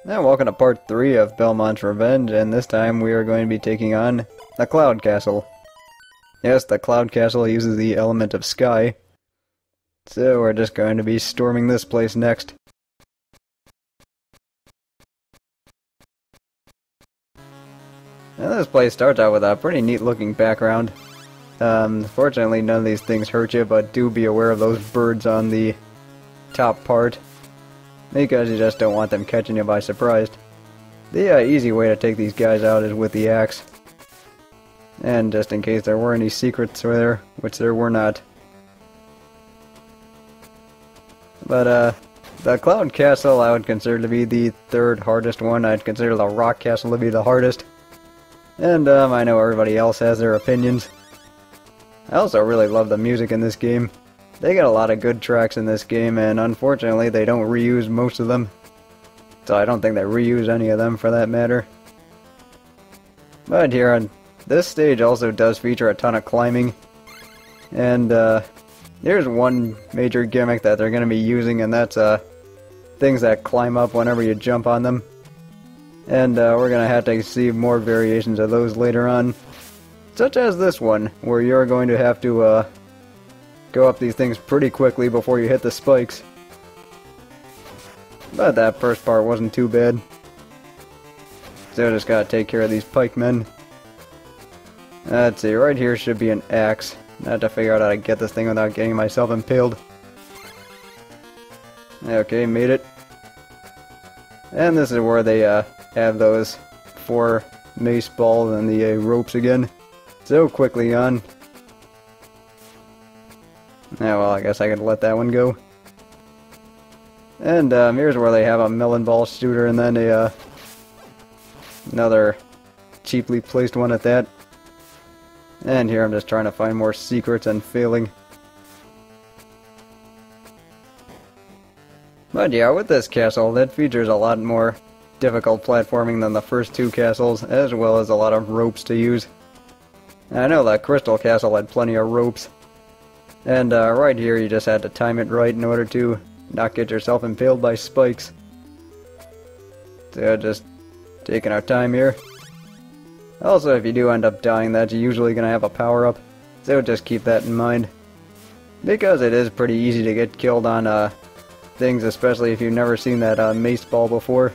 And welcome to part 3 of Belmont's Revenge, and this time we are going to be taking on the Cloud Castle. Yes, the Cloud Castle uses the element of sky, so we're just going to be storming this place next. And this place starts out with a pretty neat looking background. Fortunately none of these things hurt you, but do be aware of those birds on the top part, because you just don't want them catching you by surprise. The easy way to take these guys out is with the axe. And just in case there were any secrets there, which there were not. But the Cloud Castle I would consider to be the third hardest one. I'd consider the Rock Castle to be the hardest. And I know everybody else has their opinions. I also really love the music in this game. They get a lot of good tracks in this game, and unfortunately they don't reuse most of them. So I don't think they reuse any of them for that matter. But here on this stage also does feature a ton of climbing. And there's one major gimmick that they're going to be using, and that's things that climb up whenever you jump on them. And we're going to have to see more variations of those later on. Such as this one, where you're going to have to go up these things pretty quickly before you hit the spikes. But that first part wasn't too bad. So I just gotta take care of these pikemen. Let's see, right here should be an axe. I have to figure out how to get this thing without getting myself impaled. Okay, made it. And this is where they have those 4 mace balls and the ropes again. So quickly on. Yeah, well, I guess I could let that one go. And here's where they have a melon ball shooter, and then another cheaply placed one at that. And here I'm just trying to find more secrets and failing. But yeah, with this castle, it features a lot more difficult platforming than the first 2 castles, as well as a lot of ropes to use. I know that Crystal Castle had plenty of ropes. And right here you just had to time it right in order to not get yourself impaled by spikes. So just taking our time here. Also, if you do end up dying, that's usually going to have a power-up, so just keep that in mind. Because it is pretty easy to get killed on things, especially if you've never seen that mace ball before.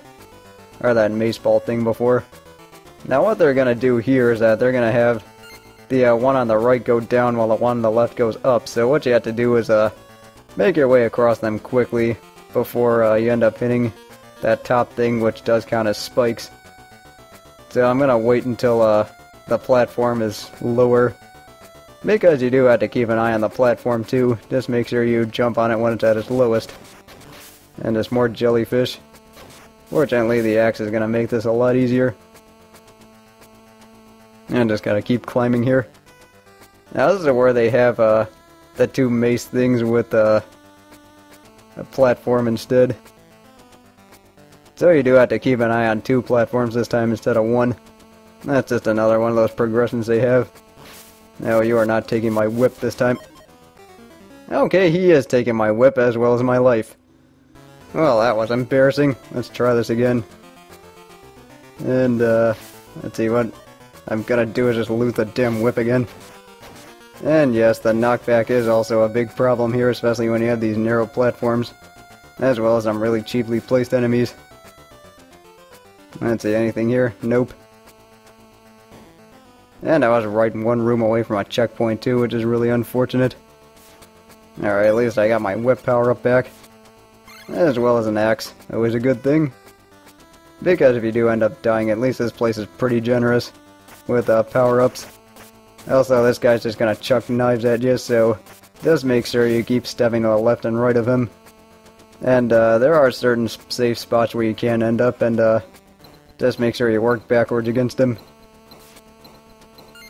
Or that mace ball thing before. Now what they're going to do here is that they're going to have the one on the right go down while the one on the left goes up. So what you have to do is make your way across them quickly before you end up hitting that top thing, which does count as spikes. So I'm gonna wait until the platform is lower, because you do have to keep an eye on the platform too. Just make sure you jump on it when it's at its lowest. And there's more jellyfish. Fortunately, the axe is gonna make this a lot easier. And just gotta keep climbing here. Now this is where they have the 2 mace things with a platform instead. So you do have to keep an eye on 2 platforms this time instead of 1. That's just another one of those progressions they have. No, you are not taking my whip this time. Okay, he is taking my whip as well as my life. Well, that was embarrassing. Let's try this again. And let's see, what I'm gonna do is just loot the damn whip again. And yes, the knockback is also a big problem here, especially when you have these narrow platforms, as well as some really cheaply placed enemies. Let's see, anything here? Nope. And I was right in one room away from a checkpoint too, which is really unfortunate. Alright, at least I got my whip power up back. As well as an axe. Always a good thing. Because if you do end up dying, at least this place is pretty generous with power-ups. Also, this guy's just gonna chuck knives at you, so just make sure you keep stepping to the left and right of him. And there are certain safe spots where you can end up, and just make sure you work backwards against him.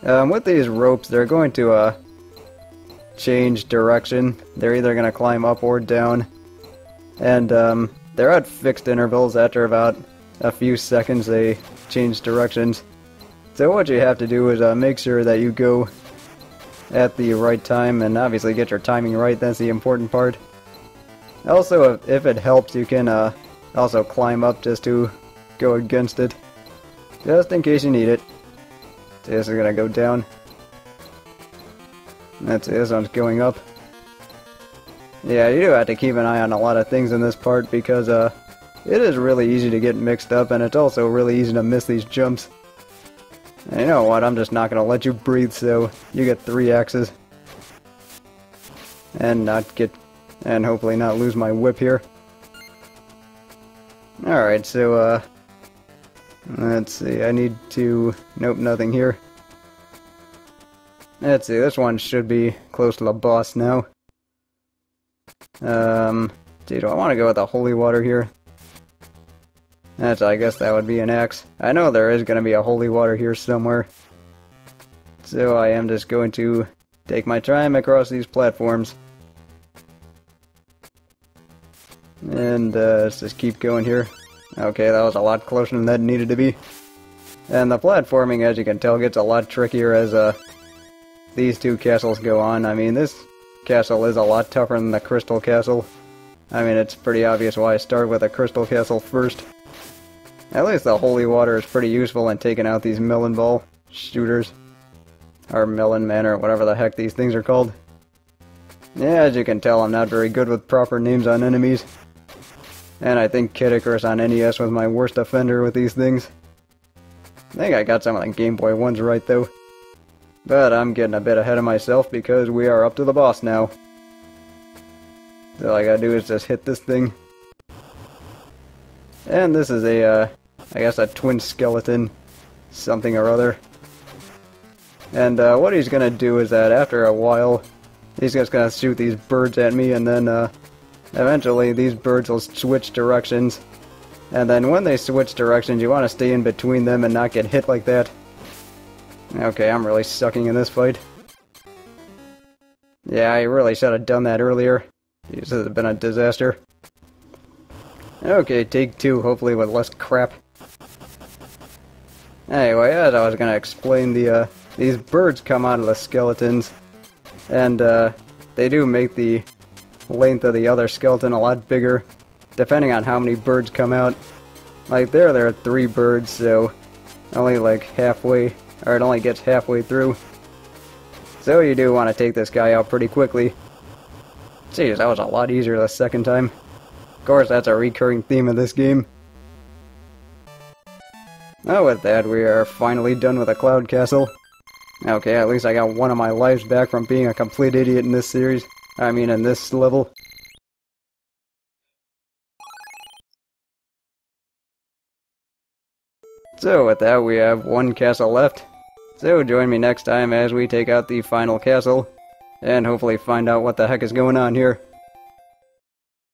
With these ropes, they're going to change direction. They're either going to climb up or down. And they're at fixed intervals. After about a few seconds, they change directions. So what you have to do is make sure that you go at the right time, and obviously get your timing right. That's the important part. Also, if it helps, you can also climb up just to go against it. Just in case you need it. So this is gonna go down. That's it, this one's going up. Yeah, you do have to keep an eye on a lot of things in this part because it is really easy to get mixed up, and it's also really easy to miss these jumps. And you know what, I'm just not gonna let you breathe, so you get 3 axes. And hopefully not lose my whip here. Alright, so let's see, I need to... Nope, nothing here. Let's see, this one should be close to the boss now. Do I want to go with the holy water here? I guess that would be an axe. I know there is going to be a holy water here somewhere. So I am just going to take my time across these platforms. And let's just keep going here. Okay, that was a lot closer than that needed to be. And the platforming, as you can tell, gets a lot trickier as these 2 castles go on. I mean, this castle is a lot tougher than the crystal castle. I mean, it's pretty obvious why I start with a crystal castle first. At least the holy water is pretty useful in taking out these melon ball shooters. Or melon men, or whatever the heck these things are called. Yeah, as you can tell, I'm not very good with proper names on enemies. And I think Kid Icarus on NES was my worst offender with these things. I think I got some of the Game Boy ones right, though. But I'm getting a bit ahead of myself because we are up to the boss now. So all I gotta do is just hit this thing. And this is a, I guess a twin skeleton something or other. And what he's gonna do is that after a while, he's just gonna shoot these birds at me, and then eventually these birds will switch directions. And then when they switch directions, you want to stay in between them and not get hit like that. Okay, I'm really sucking in this fight. Yeah, I really should have done that earlier. This has been a disaster. Okay, take 2, hopefully with less crap. Anyway, as I was gonna explain, these birds come out of the skeletons, and they do make the length of the other skeleton a lot bigger, depending on how many birds come out. Like there are 3 birds, so only like halfway, or it only gets halfway through. So you do want to take this guy out pretty quickly. Jeez, that was a lot easier the second time. Of course, that's a recurring theme of this game. Oh, with that, we are finally done with the Cloud Castle. Okay, at least I got one of my lives back from being a complete idiot in this series. I mean, in this level. So with that, we have 1 castle left. So join me next time as we take out the final castle, and hopefully find out what the heck is going on here.